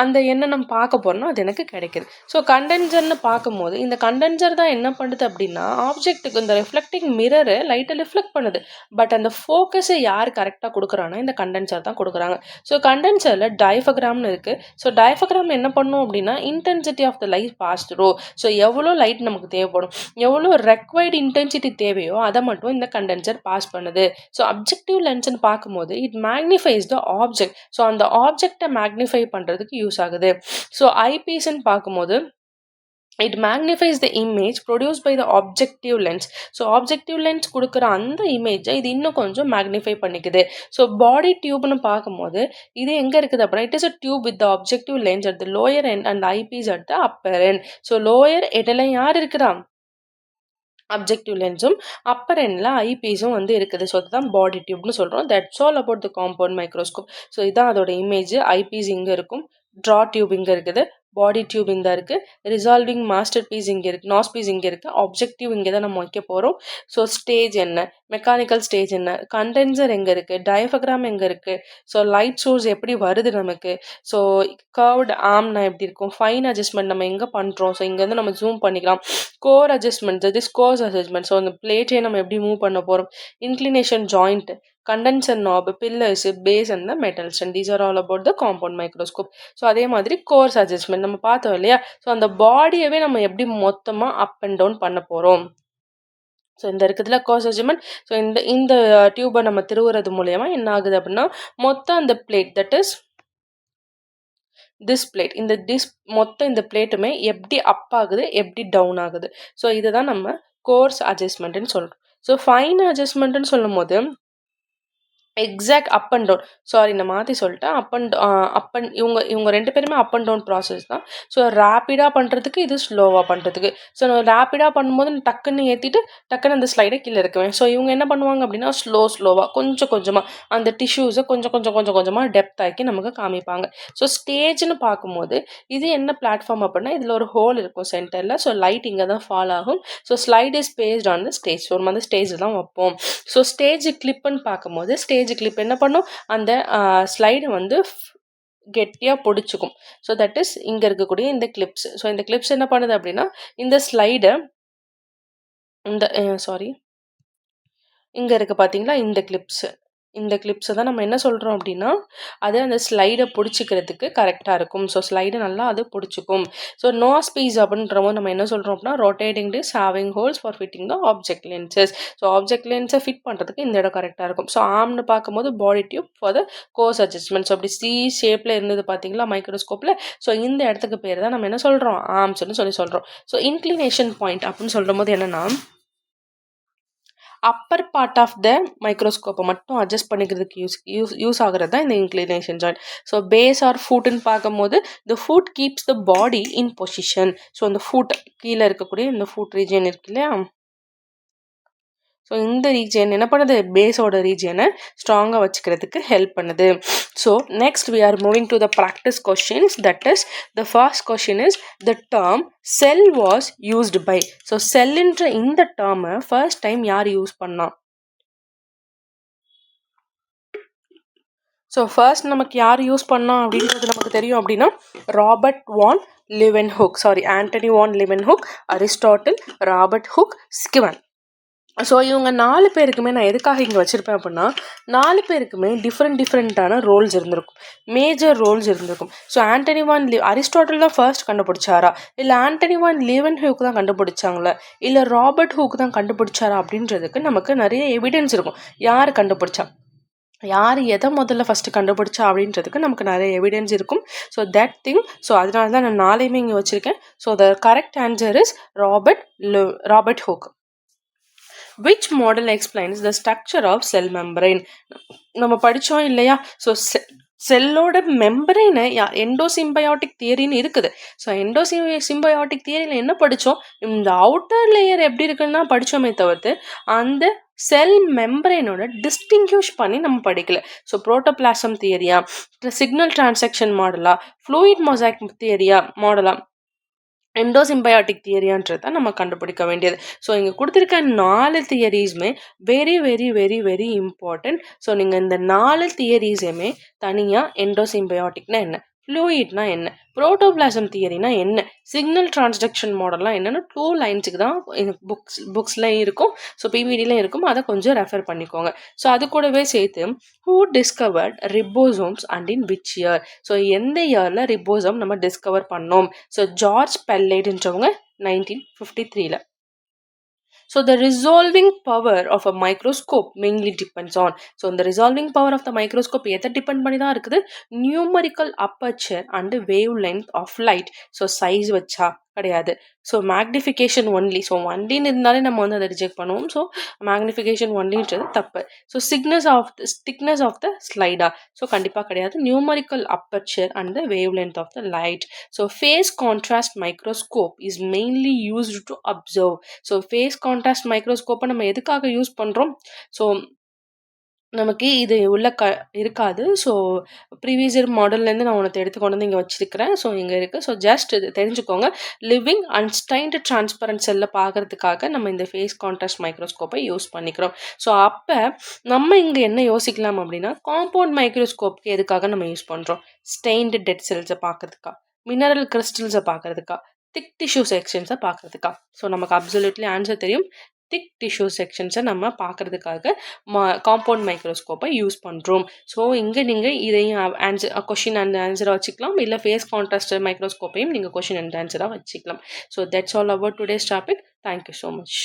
அந்த என்ன நம்ம பார்க்க போறோமோ அது எனக்கு கிடைக்குது. ஸோ கண்டென்சர்ன்னு பார்க்கும்போது, இந்த கண்டென்சர் தான் என்ன பண்ணுது அப்படின்னா, ஆப்ஜெக்ட்டுக்கு இந்த ரிஃப்ளெக்டிங் மிரரு லைட்டை ரிஃப்ளெக்ட் பண்ணுது. பட் அந்த ஃபோக்கஸை யார் கரெக்டாக கொடுக்குறான்னா, இந்த கண்டென்சர் தான் கொடுக்குறாங்க. ஸோ கண்டென்சரில் டயஃபகிராம்னு இருக்கு. ஸோ டயஃபகிராம் என்ன பண்ணும் அப்படின்னா, intensity of the light pass through. So எவ்வளோ லைட் நமக்கு தேவைப்படும், எவ்வளோ ரெக்வைர்டு இன்டென்சிட்டி தேவையோ அதை மட்டும் இந்த கண்டென்சர் பாஸ் பண்ணுது. ஸோ அப்ஜெக்டிவ் லென்ஸ்ன்னு பார்க்கும்போது, it magnifies the object. So அந்த ஆப்ஜெக்டை மேக்னிஃபை பண்றதுக்கு யூஸ் ஆகுது. ஸோ ஐபீஸ்ன்னு பார்க்கும்போது, it magnifies the image produced by the objective lens. So objective lens கொடுக்குற அந்த இமேஜை இது இன்னும் கொஞ்சம் மேக்னிஃபை பண்ணிக்குது. ஸோ பாடி டியூப்னு பார்க்கும்போது, இது எங்கே இருக்குது அப்படின்னா, it is a tube with the objective lens at the lower end and eyepiece at the Appar end. So lower எண்டில் யார் இருக்கிறா? அப்ஜெக்டிவ் லென்ஸும் அப்பர் எண்டில் ஐபீஸும் வந்து இருக்குது. ஸோ அதுதான் பாடி டியூப்னு சொல்கிறோம். That's all about the compound microscope. So இதான் அதோட இமேஜ். ஐபீஸ் இங்கே இருக்கும், ட்ரா டியூப் இங்கே இருக்குது, பாடி டியூப் இந்த இருக்கு, ரிசால்விங் மாஸ்டர் பீஸ் இங்கே இருக்கு, நாஸ் பீஸ் இங்கே இருக்கு, ஆப்ஜெக்டிவ் இங்கே தான் நம்ம வைக்க போகிறோம். ஸோ ஸ்டேஜ் என்ன, மெக்கானிக்கல் ஸ்டேஜ் என்ன, கண்டென்சர் எங்கே இருக்கு, டயஃபகிராம் எங்கே இருக்கு, ஸோ லைட் சோர்ஸ் எப்படி வருது நமக்கு, ஸோ கர்வ்டு ஆர்ம்னா எப்படி இருக்கும், ஃபைன் அட்ஜஸ்ட்மெண்ட் நம்ம எங்கே பண்ணுறோம், ஸோ இங்கேருந்து நம்ம ஜூம் பண்ணிக்கலாம், core adjustment, that is course adjustment, so அந்த பிளேட்டே நம்ம எப்படி மூவ் பண்ண போகிறோம், inclination joint, condenser knob, pillars, base and the metal stand. These are all about the compound microscope. So அதே மாதிரி கோர்ஸ் அட்ஜஸ்ட்மெண்ட் நம்ம பார்த்தோம் இல்லையா. ஸோ அந்த பாடியவே நம்ம எப்படி மொத்தமாக அப் அண்ட் டவுன் பண்ண போகிறோம். ஸோ இந்த இருக்கிறதுல கோர்ஸ் அட்ஜஸ்ட்மெண்ட். ஸோ இந்த டியூபை நம்ம திருவுறது மூலயமா என்ன ஆகுது அப்படின்னா, மொத்தம் அந்த plate that is this plate, மொத்தம் இந்த பிளேட்டுமே எப்படி அப் ஆகுது எப்படி டவுன் ஆகுது. ஸோ இதுதான் நம்ம கோர்ஸ் அட்ஜஸ்ட்மெண்ட்னு சொல்கிறோம். ஸோ ஃபைன் அட்ஜஸ்ட்மெண்ட்னு சொல்லும் போது exact up and down, sorry நான் மாற்றி சொல்லிட்டேன், இவங்க 2 பேருமே அப் அண்ட் டவுன் ப்ராசஸ் தான். ஸோ ரேப்பிடாக பண்ணுறதுக்கு, இது ஸ்லோவாக பண்ணுறதுக்கு. ஸோ நான் ரேப்பிடாக பண்ணும்போது டக்குன்னு ஏற்றிட்டு டக்குன்னு அந்த ஸ்லைடை கீழே இருக்குவேன். ஸோ இவங்க என்ன பண்ணுவாங்க அப்படின்னா, ஸ்லோவாக கொஞ்சமாக அந்த டிஷ்யூஸை கொஞ்சமாக டெப்த் ஆக்கி நமக்கு காமிப்பாங்க. ஸோ ஸ்டேஜ்னு பார்க்கும்போது, இது என்ன பிளாட்ஃபார்ம் அப்படின்னா, இதில் ஒரு ஹோல் இருக்கும் சென்டரில். ஸோ லைட் இங்கே தான் ஃபால் ஆகும். So slide is based on the stage. So நம்ம அந்த ஸ்டேஜில் தான் வைப்போம். ஸோ ஸ்டேஜ் கிளிப்புன்னு பார்க்கும்போது, ஸ்டேஜ் கிளிப் என்ன பண்ணும், அந்த ஸ்லைடை வந்து கெட்டியாக பிடிச்சிக்கும். ஸோ தட் இஸ் இங்கே இருக்கக்கூடிய இந்த கிளிப்ஸ். ஸோ இந்த கிளிப்ஸ் என்ன பண்ணுது அப்படின்னா, இந்த ஸ்லைடை இங்கே இருக்குது பார்த்தீங்களா, இந்த கிளிப்ஸை தான் நம்ம என்ன சொல்கிறோம் அப்படின்னா, அது அந்த ஸ்லைடை பிடிச்சிக்கிறதுக்கு கரெக்டாக இருக்கும். ஸோ ஸ்லைடை நல்லா அது பிடிச்சிக்கும். ஸோ நாஸ் பீஸ் அப்படின்றபோது நம்ம என்ன சொல்கிறோம் அப்படின்னா, rotating disc having holes for fitting the object lenses. So object லென்ஸை ஃபிட் பண்ணுறதுக்கு இந்த இடம் கரெக்டாக இருக்கும். ஸோ ஆர்ம்னு பார்க்கும்போது body tube for the coarse adjustment. So அப்படி சி ஷேப்பில் இருந்தது பார்த்தீங்களா மைக்ரோஸ்கோப்பில். ஸோ இந்த இடத்துக்கு பேர் தான் நம்ம என்ன சொல்கிறோம், ஆர்ம்ஸ்னு சொல்கிறோம். ஸோ இன்க்ளினேஷன் பாயிண்ட் அப்படின்னு சொல்லும் போது என்னென்னா, அப்பர் பார்ட் ஆஃப் த மைக்ரோஸ்கோப்பை மட்டும் அட்ஜஸ்ட் பண்ணிக்கிறதுக்கு யூஸ் ஆகிறது தான் இந்த inclination joint. So base or ஃபுட்னு பார்க்கும்போது the foot keeps the body in position. So இந்த ஃபுட் கீழே இருக்கக்கூடிய இந்த ஃபுட் ரீஜியன் இருக்கு இல்லையா, ஸோ இந்த ரீஜியன் என்ன பண்ணுது, பேஸோட ரீஜியனை ஸ்ட்ராங்காக வச்சுக்கிறதுக்கு ஹெல்ப் பண்ணுது. So next we are moving to the practice questions. That is the first question is the term cell was used by. So செல்லுன்ற இந்த டேர்மை ஃபர்ஸ்ட் டைம் யார் யூஸ் பண்ணா? ஸோ ஃபர்ஸ்ட் நமக்கு யார் யூஸ் பண்ணா அப்படின்றது நமக்கு தெரியும். அப்படின்னா Robert van Leeuwenhoek, Antony van Leeuwenhoek, Aristotle, Robert Hooke, Schwann. So இவங்க 4 பேருக்குமே நான் எதுக்காக இங்கே வச்சுருப்பேன் அப்படின்னா 4 பேருக்குமே டிஃப்ரெண்ட்டான ரோல்ஸ் இருந்திருக்கும், மேஜர் ரோல்ஸ் இருந்திருக்கும். ஸோ ஆண்டனி வான் அரிஸ்டாட்டில் தான் ஃபர்ஸ்ட் கண்டுபிடிச்சாரா, இல்லை ஆண்டனி வான் லிவென்ஹுக் தான் கண்டுபிடிச்சாங்களா, இல்லை ராபர்ட் ஹூக் தான் கண்டுபிடிச்சாரா அப்படின்றதுக்கு நமக்கு நிறைய எவிடன்ஸ் இருக்கும். யார் கண்டுபிடிச்சா, யார் எதை முதல்ல ஃபஸ்ட்டு கண்டுபிடிச்சா அப்படின்றதுக்கு நமக்கு நிறைய எவிடன்ஸ் இருக்கும். ஸோ தட் திங், ஸோ அதனால தான் நான் 4யுமே இங்கே வச்சுருக்கேன். So the correct answer is Robert Hooke. Which model explains the structure of cell membrane? நம்ம படித்தோம் இல்லையா? ஸோ செல்லோட மெம்பரைனை எண்டோசிம்பயாட்டிக் தியரின்னு இருக்குது. ஸோ எண்டோசிம்பயாட்டிக் தியரியில் என்ன படித்தோம், இந்த அவுட்டர் லேயர் எப்படி இருக்குன்னு தான் படித்தோமே தவிர்த்து அந்த செல் மெம்பரைனோட டிஸ்டிங்யூஷ் பண்ணி நம்ம படிக்கல. ஸோ புரோட்டோபிளாசம் தியரியா, சிக்னல் டிரான்சாக்ஷன் மாடலா, ஃப்ளூயிட் மொசைக் தியரியா மாடலா, எண்டோசிம்பயாட்டிக் தியரியான்றது தான் நம்ம கண்டுபிடிக்க வேண்டியது. ஸோ இங்கே கொடுத்துருக்க 4 தியரிஸுமே very very very very important. So நீங்கள் இந்த 4 தியரிஸுமே தனியாக எண்டோசிம்பயாட்டிக்னா என்ன, ஃப்ளூயிட்னா என்ன, புரோட்டோபிளாசம் தியரினா என்ன, சிக்னல் டிரான்ஸ்டக்ஷன் மாடல்லாம் என்னென்னு 2 லைன்ஸுக்கு தான் புக்ஸ்லையும் இருக்கும். ஸோ பிவிடிலையும் இருக்கும், அதை கொஞ்சம் ரெஃபர் பண்ணிக்கோங்க. ஸோ அது கூடவே சேர்த்து who discovered ribosomes and in which year. So எந்த இயரில் ரிபோசோம் நம்ம டிஸ்கவர் பண்ணோம்? ஸோ ஜார்ஜ் பெல்லேட்ன்றவங்க 1953. So the resolving power of a microscope mainly depends on. So the resolving power of the microscope எதை டிபெண்ட் பண்ணி தான் இருக்குது? Numerical aperture and wavelength of light. So size வச்சா கிடையாது. So magnification only. ஸோ ஒன்லின்னு இருந்தாலே நம்ம அதை ரிஜெக்ட் பண்ணுவோம். ஸோ மேக்னிஃபிகேஷன் ஒன்லின்றது தப்பு. ஸோ திக்னஸ் ஆஃப் த ஸ்லைடா, ஸோ கண்டிப்பாக கிடையாது. Numerical aperture and the wavelength of the light. So phase contrast microscope is mainly used to observe. So phase contrast மைக்ரோஸ்கோப்பை நம்ம எதுக்காக யூஸ் பண்ணுறோம்? ஸோ நமக்கு இது உள்ள இருக்காது. ஸோ ப்ரீவியஸ் இயர் மாடல்லேருந்து நான் உனக்கு எடுத்துக்கொண்டு வந்து இங்கே வச்சிருக்கிறேன். ஸோ இங்கே இருக்குது. ஸோ ஜஸ்ட் இது தெரிஞ்சுக்கோங்க. லிவிங் அன்ஸ்டைன்டு டிரான்ஸ்பரண்ட் செல்லை பார்க்கறதுக்காக நம்ம இந்த ஃபேஸ் கான்ட்ராஸ்ட் மைக்ரோஸ்கோப்பை யூஸ் பண்ணிக்கிறோம். ஸோ அப்போ நம்ம இங்கே என்ன யோசிக்கலாம் அப்படின்னா, காம்பவுண்ட் மைக்ரோஸ்கோப்க்கு எதுக்காக நம்ம யூஸ் பண்ணுறோம்? ஸ்டெயின்டு டெட் செல்ஸை பார்க்கறதுக்கா, மினரல் கிறிஸ்டல்ஸை பார்க்கறதுக்கா, திக் டிஷ்யூ செக்ஷன்ஸை பார்க்கறதுக்கா? ஸோ நமக்கு அப்சல்யூட்லி ஆன்சர் தெரியும். திக் டிஷ்யூ செக்ஷன்ஸை நம்ம பார்க்கறதுக்காக காம்பவுண்ட் மைக்ரோஸ்கோப்பை யூஸ் பண்ணுறோம். ஸோ இங்கே நீங்கள் இதையும் கொஷின் அண்ட் ஆன்சராக வச்சுக்கலாம், இல்லை ஃபேஸ் கான்ட்ராஸ்ட் மைக்ரோஸ்கோப்பையும் நீங்கள் கொஷின் அண்ட் ஆன்சராக வச்சுக்கலாம். So that's all about today's topic. Thank you so much.